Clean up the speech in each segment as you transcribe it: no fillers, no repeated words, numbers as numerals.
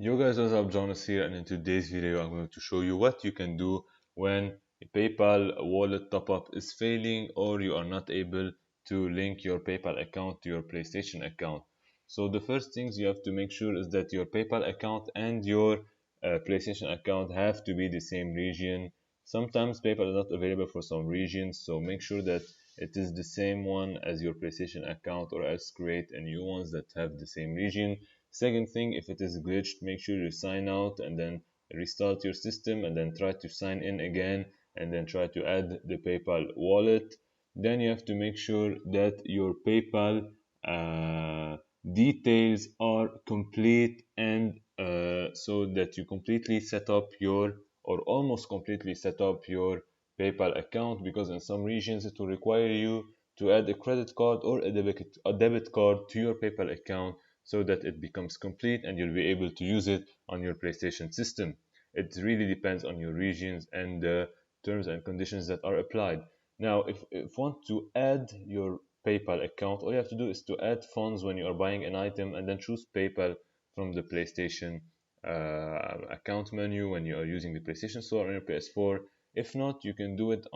Yo guys, what's up? JAWneS here, and in today's video I'm going to show you what you can do when a PayPal wallet top-up is failing or you are not able to link your PayPal account to your PlayStation account. So the first things you have to make sure is that your PayPal account and your PlayStation account have to be the same region. Sometimes PayPal is not available for some regions, so make sure that it is the same one as your PlayStation account, or else create a new ones that have the same region. Second thing, if it is glitched, make sure you sign out and then restart your system and then try to sign in again and then try to add the PayPal wallet. Then you have to make sure that your PayPal details are complete, and so that you completely set up your, or almost completely set up your PayPal account, because in some regions it will require you to add a credit card or a debit card to your PayPal account so that it becomes complete and you'll be able to use it on your PlayStation system. It really depends on your regions and the terms and conditions that are applied. Now, if you want to add your PayPal account, all you have to do is to add funds when you are buying an item and then choose PayPal from the PlayStation account menu when you are using the PlayStation Store on your PS4. If not, you can do it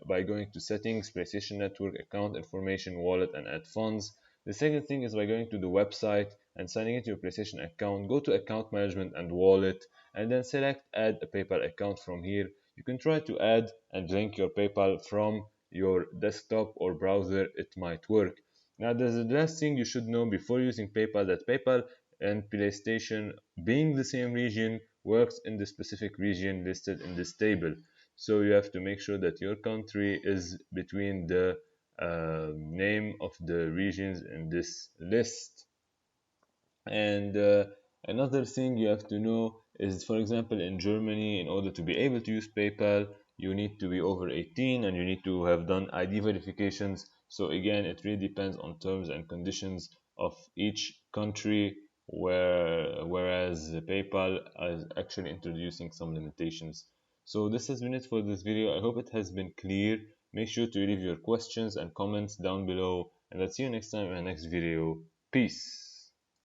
by going to Settings, PlayStation Network, Account Information, Wallet, and Add Funds. The second thing is by going to the website and signing into your PlayStation account. Go to Account Management and Wallet, and then select Add a PayPal account from here. You can try to add and link your PayPal from your desktop or browser. It might work. Now, there's the last thing you should know before using PayPal, that PayPal and PlayStation, being the same region, works in the specific region listed in this table. So you have to make sure that your country is between the name of the regions in this list. And another thing you have to know is, for example, in Germany, in order to be able to use PayPal, you need to be over 18 and you need to have done ID verifications. So again, it really depends on terms and conditions of each country, whereas PayPal is actually introducing some limitations. So this has been it for this video. I hope it has been clear. Make sure to leave your questions and comments down below, and I'll see you next time in the next video. Peace.